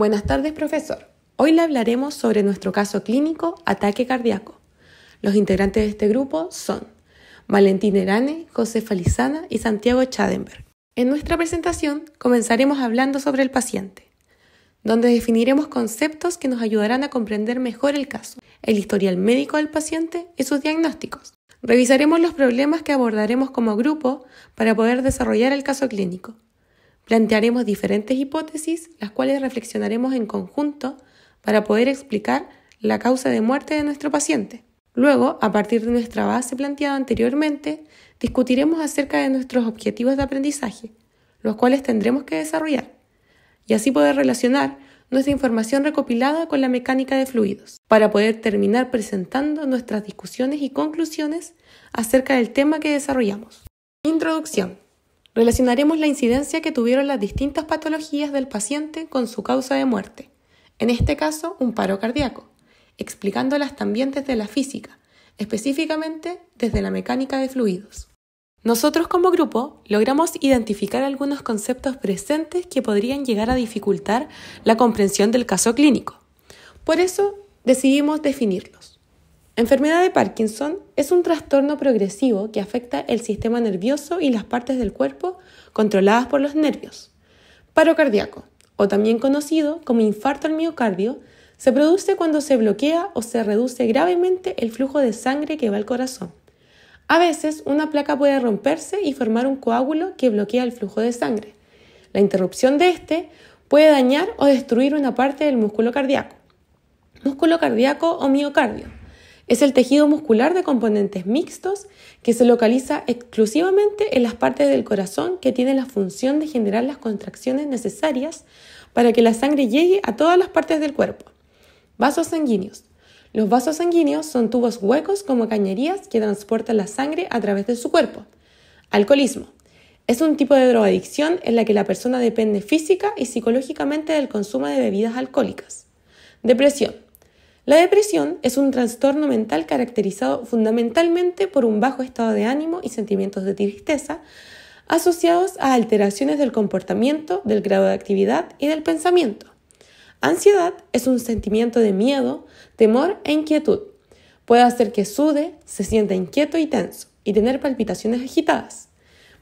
Buenas tardes, profesor. Hoy le hablaremos sobre nuestro caso clínico ataque cardíaco. Los integrantes de este grupo son Valentín Herane, Josefa Lizana y Santiago Chadenberg. En nuestra presentación comenzaremos hablando sobre el paciente, donde definiremos conceptos que nos ayudarán a comprender mejor el caso, el historial médico del paciente y sus diagnósticos. Revisaremos los problemas que abordaremos como grupo para poder desarrollar el caso clínico. Plantearemos diferentes hipótesis, las cuales reflexionaremos en conjunto para poder explicar la causa de muerte de nuestro paciente. Luego, a partir de nuestra base planteada anteriormente, discutiremos acerca de nuestros objetivos de aprendizaje, los cuales tendremos que desarrollar, y así poder relacionar nuestra información recopilada con la mecánica de fluidos, para poder terminar presentando nuestras discusiones y conclusiones acerca del tema que desarrollamos. Introducción. Relacionaremos la incidencia que tuvieron las distintas patologías del paciente con su causa de muerte, en este caso un paro cardíaco, explicándolas también desde la física, específicamente desde la mecánica de fluidos. Nosotros como grupo logramos identificar algunos conceptos presentes que podrían llegar a dificultar la comprensión del caso clínico. Por eso decidimos definirlos. Enfermedad de Parkinson es un trastorno progresivo que afecta el sistema nervioso y las partes del cuerpo controladas por los nervios. Paro cardíaco, o también conocido como infarto al miocardio, se produce cuando se bloquea o se reduce gravemente el flujo de sangre que va al corazón. A veces, una placa puede romperse y formar un coágulo que bloquea el flujo de sangre. La interrupción de este puede dañar o destruir una parte del músculo cardíaco. Músculo cardíaco o miocardio es el tejido muscular de componentes mixtos que se localiza exclusivamente en las partes del corazón que tienen la función de generar las contracciones necesarias para que la sangre llegue a todas las partes del cuerpo. Vasos sanguíneos. Los vasos sanguíneos son tubos huecos como cañerías que transportan la sangre a través de su cuerpo. Alcoholismo. Es un tipo de drogadicción en la que la persona depende física y psicológicamente del consumo de bebidas alcohólicas. Depresión. La depresión es un trastorno mental caracterizado fundamentalmente por un bajo estado de ánimo y sentimientos de tristeza asociados a alteraciones del comportamiento, del grado de actividad y del pensamiento. Ansiedad es un sentimiento de miedo, temor e inquietud. Puede hacer que sude, se sienta inquieto y tenso y tener palpitaciones agitadas.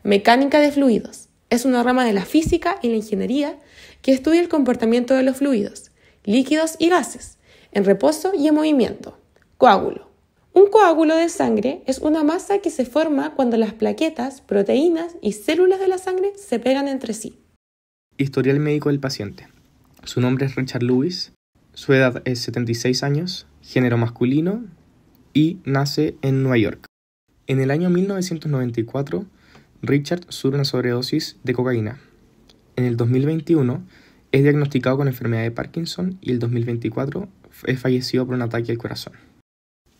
Mecánica de fluidos. Es una rama de la física y la ingeniería que estudia el comportamiento de los fluidos, líquidos y gases, en reposo y en movimiento. Coágulo. Un coágulo de sangre es una masa que se forma cuando las plaquetas, proteínas y células de la sangre se pegan entre sí. Historial médico del paciente. Su nombre es Richard Lewis, su edad es 76 años, género masculino y nace en Nueva York. En el año 1994, Richard sufre una sobredosis de cocaína. En el 2021 es diagnosticado con enfermedad de Parkinson y el 2024 es fallecido por un ataque al corazón.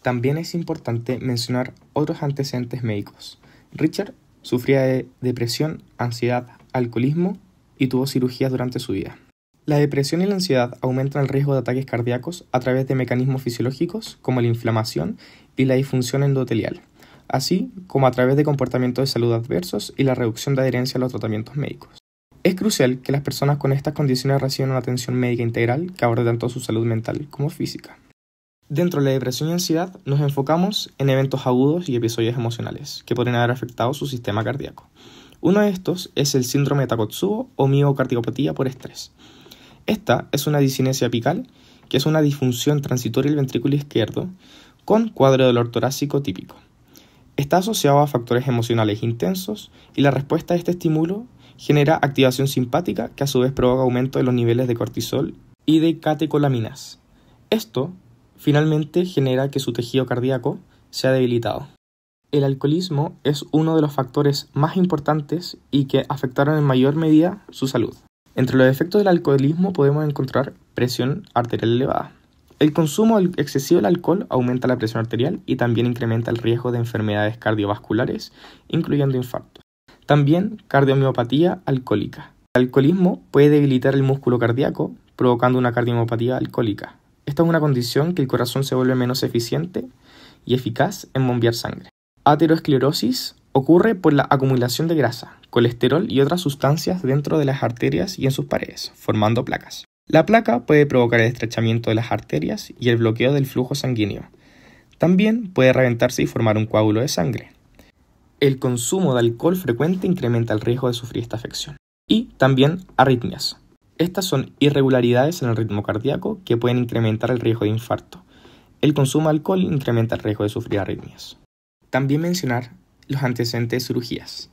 También es importante mencionar otros antecedentes médicos. Richard sufría de depresión, ansiedad, alcoholismo y tuvo cirugías durante su vida. La depresión y la ansiedad aumentan el riesgo de ataques cardíacos a través de mecanismos fisiológicos como la inflamación y la disfunción endotelial, así como a través de comportamientos de salud adversos y la reducción de adherencia a los tratamientos médicos. Es crucial que las personas con estas condiciones reciban una atención médica integral que aborde tanto su salud mental como física. Dentro de la depresión y ansiedad nos enfocamos en eventos agudos y episodios emocionales que podrían haber afectado su sistema cardíaco. Uno de estos es el síndrome de Takotsubo o miocardiopatía por estrés. Esta es una disinesia apical, que es una disfunción transitoria del ventrículo izquierdo con cuadro de dolor torácico típico. Está asociado a factores emocionales intensos y la respuesta a este estímulo genera activación simpática que a su vez provoca aumento de los niveles de cortisol y de catecolaminas. Esto finalmente genera que su tejido cardíaco sea debilitado. El alcoholismo es uno de los factores más importantes y que afectaron en mayor medida su salud. Entre los efectos del alcoholismo podemos encontrar presión arterial elevada. El consumo excesivo del alcohol aumenta la presión arterial y también incrementa el riesgo de enfermedades cardiovasculares, incluyendo infartos. También cardiomiopatía alcohólica. El alcoholismo puede debilitar el músculo cardíaco, provocando una cardiomiopatía alcohólica. Esta es una condición que el corazón se vuelve menos eficiente y eficaz en bombear sangre. Aterosclerosis ocurre por la acumulación de grasa, colesterol y otras sustancias dentro de las arterias y en sus paredes, formando placas. La placa puede provocar el estrechamiento de las arterias y el bloqueo del flujo sanguíneo. También puede reventarse y formar un coágulo de sangre. El consumo de alcohol frecuente incrementa el riesgo de sufrir esta afección. Y también arritmias. Estas son irregularidades en el ritmo cardíaco que pueden incrementar el riesgo de infarto. El consumo de alcohol incrementa el riesgo de sufrir arritmias. También mencionar los antecedentes de cirugías.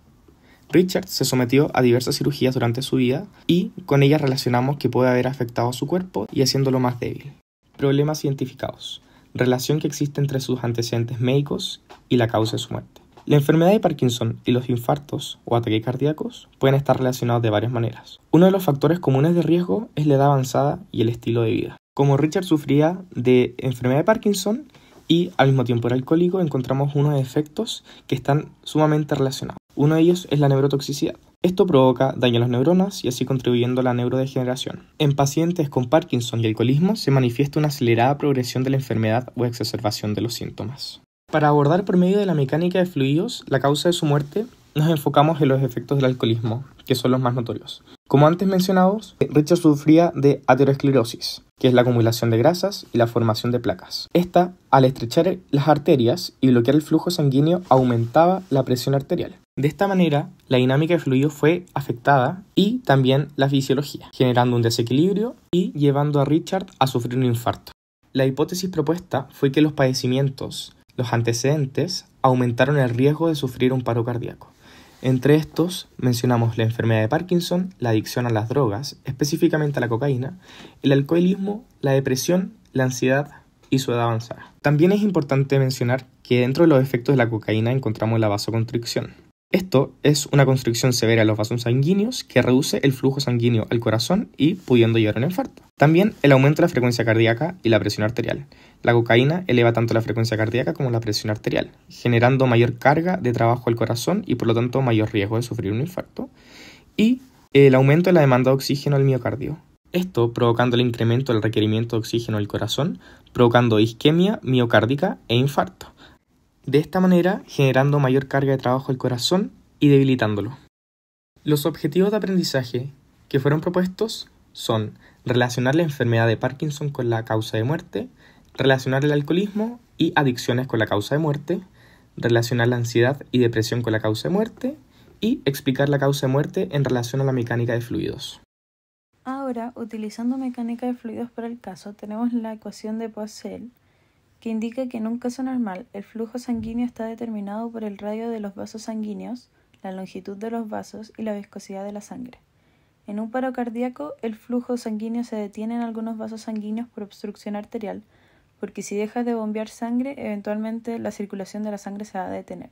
Richard se sometió a diversas cirugías durante su vida y con ellas relacionamos que puede haber afectado a su cuerpo y haciéndolo más débil. Problemas identificados. Relación que existe entre sus antecedentes médicos y la causa de su muerte. La enfermedad de Parkinson y los infartos o ataques cardíacos pueden estar relacionados de varias maneras. Uno de los factores comunes de riesgo es la edad avanzada y el estilo de vida. Como Richard sufría de enfermedad de Parkinson y al mismo tiempo era alcohólico, encontramos unos efectos que están sumamente relacionados. Uno de ellos es la neurotoxicidad. Esto provoca daño a las neuronas y así contribuyendo a la neurodegeneración. En pacientes con Parkinson y alcoholismo se manifiesta una acelerada progresión de la enfermedad o exacerbación de los síntomas. Para abordar por medio de la mecánica de fluidos la causa de su muerte, nos enfocamos en los efectos del alcoholismo, que son los más notorios. Como antes mencionados, Richard sufría de aterosclerosis, que es la acumulación de grasas y la formación de placas. Esta, al estrechar las arterias y bloquear el flujo sanguíneo, aumentaba la presión arterial. De esta manera, la dinámica de fluidos fue afectada y también la fisiología, generando un desequilibrio y llevando a Richard a sufrir un infarto. La hipótesis propuesta fue que los padecimientos, los antecedentes, aumentaron el riesgo de sufrir un paro cardíaco. Entre estos mencionamos la enfermedad de Parkinson, la adicción a las drogas, específicamente a la cocaína, el alcoholismo, la depresión, la ansiedad y su edad avanzada. También es importante mencionar que dentro de los efectos de la cocaína encontramos la vasoconstricción. Esto es una constricción severa de los vasos sanguíneos que reduce el flujo sanguíneo al corazón y pudiendo llevar a un infarto. También el aumento de la frecuencia cardíaca y la presión arterial. La cocaína eleva tanto la frecuencia cardíaca como la presión arterial, generando mayor carga de trabajo al corazón y por lo tanto mayor riesgo de sufrir un infarto. Y el aumento de la demanda de oxígeno al miocardio. Esto provocando el incremento del requerimiento de oxígeno al corazón, provocando isquemia miocárdica e infarto. De esta manera, generando mayor carga de trabajo al corazón y debilitándolo. Los objetivos de aprendizaje que fueron propuestos son relacionar la enfermedad de Parkinson con la causa de muerte, relacionar el alcoholismo y adicciones con la causa de muerte, relacionar la ansiedad y depresión con la causa de muerte y explicar la causa de muerte en relación a la mecánica de fluidos. Ahora, utilizando mecánica de fluidos para el caso, tenemos la ecuación de Poiseuille, que indica que en un caso normal el flujo sanguíneo está determinado por el radio de los vasos sanguíneos, la longitud de los vasos y la viscosidad de la sangre. En un paro cardíaco, el flujo sanguíneo se detiene en algunos vasos sanguíneos por obstrucción arterial, porque si deja de bombear sangre, eventualmente la circulación de la sangre se va a detener.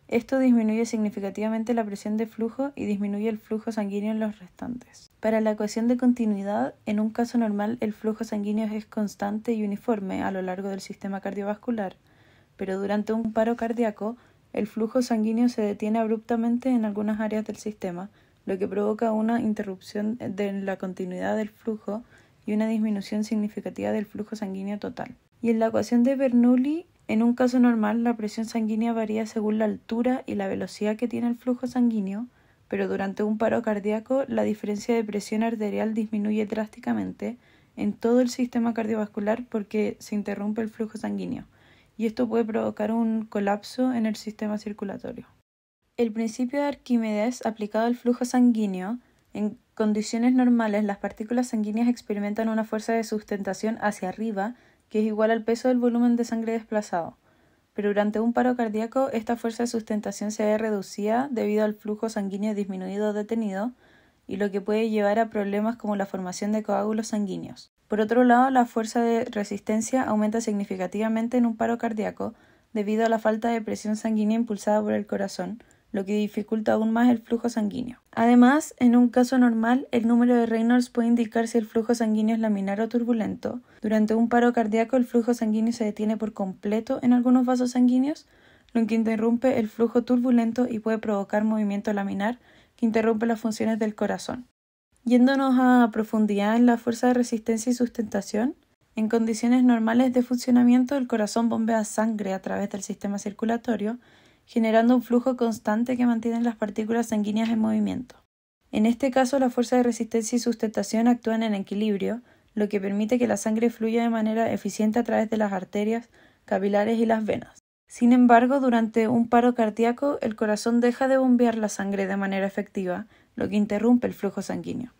Esto disminuye significativamente la presión de flujo y disminuye el flujo sanguíneo en los restantes. Para la ecuación de continuidad, en un caso normal el flujo sanguíneo es constante y uniforme a lo largo del sistema cardiovascular, pero durante un paro cardíaco el flujo sanguíneo se detiene abruptamente en algunas áreas del sistema, lo que provoca una interrupción de la continuidad del flujo y una disminución significativa del flujo sanguíneo total. Y en la ecuación de Bernoulli, en un caso normal, la presión sanguínea varía según la altura y la velocidad que tiene el flujo sanguíneo, pero durante un paro cardíaco la diferencia de presión arterial disminuye drásticamente en todo el sistema cardiovascular porque se interrumpe el flujo sanguíneo, y esto puede provocar un colapso en el sistema circulatorio. El principio de Arquímedes aplicado al flujo sanguíneo, en condiciones normales las partículas sanguíneas experimentan una fuerza de sustentación hacia arriba que es igual al peso del volumen de sangre desplazado, pero durante un paro cardíaco esta fuerza de sustentación se ve reducida debido al flujo sanguíneo disminuido o detenido, y lo que puede llevar a problemas como la formación de coágulos sanguíneos. Por otro lado, la fuerza de resistencia aumenta significativamente en un paro cardíaco debido a la falta de presión sanguínea impulsada por el corazón, lo que dificulta aún más el flujo sanguíneo. Además, en un caso normal, el número de Reynolds puede indicar si el flujo sanguíneo es laminar o turbulento. Durante un paro cardíaco, el flujo sanguíneo se detiene por completo en algunos vasos sanguíneos, lo que interrumpe el flujo turbulento y puede provocar movimiento laminar que interrumpe las funciones del corazón. Yéndonos a profundidad en la fuerza de resistencia y sustentación, en condiciones normales de funcionamiento, el corazón bombea sangre a través del sistema circulatorio, generando un flujo constante que mantiene las partículas sanguíneas en movimiento. En este caso, la fuerza de resistencia y sustentación actúan en equilibrio, lo que permite que la sangre fluya de manera eficiente a través de las arterias, capilares y las venas. Sin embargo, durante un paro cardíaco, el corazón deja de bombear la sangre de manera efectiva, lo que interrumpe el flujo sanguíneo.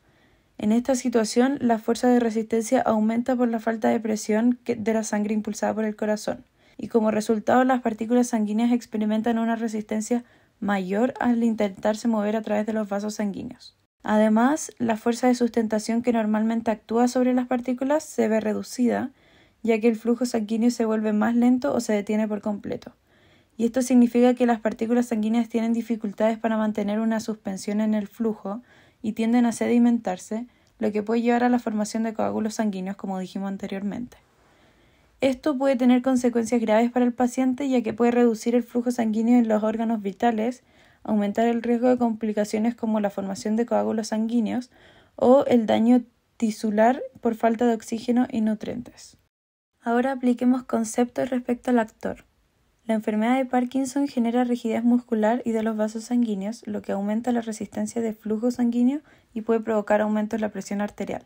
En esta situación, la fuerza de resistencia aumenta por la falta de presión de la sangre impulsada por el corazón, y como resultado las partículas sanguíneas experimentan una resistencia mayor al intentarse mover a través de los vasos sanguíneos. Además, la fuerza de sustentación que normalmente actúa sobre las partículas se ve reducida, ya que el flujo sanguíneo se vuelve más lento o se detiene por completo. Y esto significa que las partículas sanguíneas tienen dificultades para mantener una suspensión en el flujo y tienden a sedimentarse, lo que puede llevar a la formación de coágulos sanguíneos, como dijimos anteriormente. Esto puede tener consecuencias graves para el paciente, ya que puede reducir el flujo sanguíneo en los órganos vitales, aumentar el riesgo de complicaciones como la formación de coágulos sanguíneos o el daño tisular por falta de oxígeno y nutrientes. Ahora apliquemos conceptos respecto al actor. La enfermedad de Parkinson genera rigidez muscular y de los vasos sanguíneos, lo que aumenta la resistencia de flujo sanguíneo y puede provocar aumentos en la presión arterial.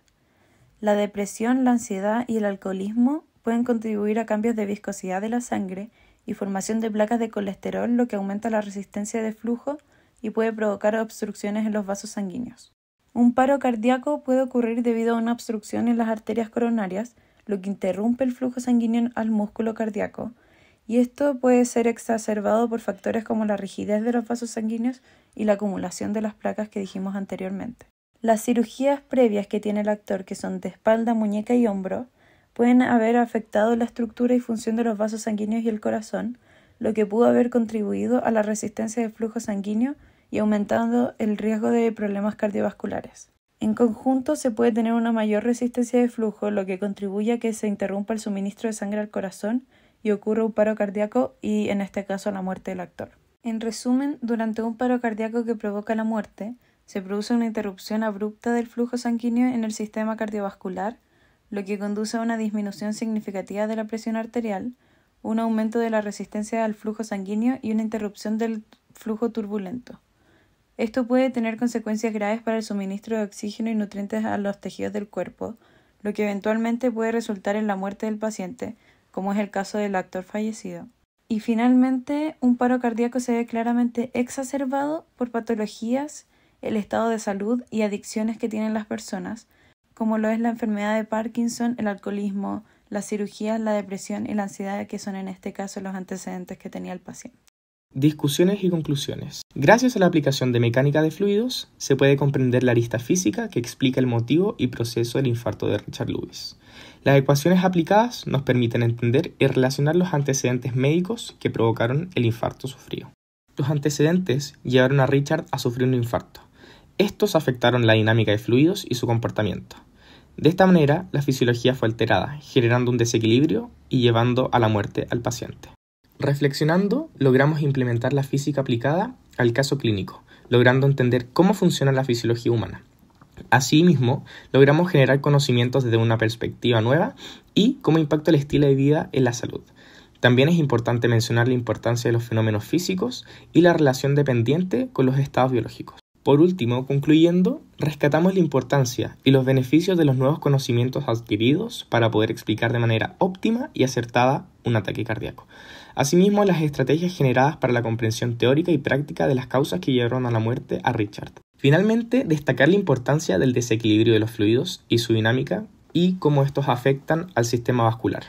La depresión, la ansiedad y el alcoholismo pueden contribuir a cambios de viscosidad de la sangre y formación de placas de colesterol, lo que aumenta la resistencia de flujo y puede provocar obstrucciones en los vasos sanguíneos. Un paro cardíaco puede ocurrir debido a una obstrucción en las arterias coronarias, lo que interrumpe el flujo sanguíneo al músculo cardíaco, y esto puede ser exacerbado por factores como la rigidez de los vasos sanguíneos y la acumulación de las placas que dijimos anteriormente. Las cirugías previas que tiene el actor, que son de espalda, muñeca y hombro, pueden haber afectado la estructura y función de los vasos sanguíneos y el corazón, lo que pudo haber contribuido a la resistencia del flujo sanguíneo y aumentando el riesgo de problemas cardiovasculares. En conjunto, se puede tener una mayor resistencia de flujo, lo que contribuye a que se interrumpa el suministro de sangre al corazón y ocurra un paro cardíaco y, en este caso, la muerte del actor. En resumen, durante un paro cardíaco que provoca la muerte, se produce una interrupción abrupta del flujo sanguíneo en el sistema cardiovascular, lo que conduce a una disminución significativa de la presión arterial, un aumento de la resistencia al flujo sanguíneo y una interrupción del flujo turbulento. Esto puede tener consecuencias graves para el suministro de oxígeno y nutrientes a los tejidos del cuerpo, lo que eventualmente puede resultar en la muerte del paciente, como es el caso del actor fallecido. Y finalmente, un paro cardíaco se ve claramente exacerbado por patologías, el estado de salud y adicciones que tienen las personas, como lo es la enfermedad de Parkinson, el alcoholismo, las cirugías, la depresión y la ansiedad, que son en este caso los antecedentes que tenía el paciente. Discusiones y conclusiones. Gracias a la aplicación de mecánica de fluidos, se puede comprender la arista física que explica el motivo y proceso del infarto de Richard Lewis. Las ecuaciones aplicadas nos permiten entender y relacionar los antecedentes médicos que provocaron el infarto sufrido. Los antecedentes llevaron a Richard a sufrir un infarto. Estos afectaron la dinámica de fluidos y su comportamiento. De esta manera, la fisiología fue alterada, generando un desequilibrio y llevando a la muerte al paciente. Reflexionando, logramos implementar la física aplicada al caso clínico, logrando entender cómo funciona la fisiología humana. Asimismo, logramos generar conocimientos desde una perspectiva nueva y cómo impacta el estilo de vida en la salud. También es importante mencionar la importancia de los fenómenos físicos y la relación dependiente con los estados biológicos. Por último, concluyendo, rescatamos la importancia y los beneficios de los nuevos conocimientos adquiridos para poder explicar de manera óptima y acertada un ataque cardíaco. Asimismo, las estrategias generadas para la comprensión teórica y práctica de las causas que llevaron a la muerte a Richard. Finalmente, destacar la importancia del desequilibrio de los fluidos y su dinámica y cómo estos afectan al sistema vascular.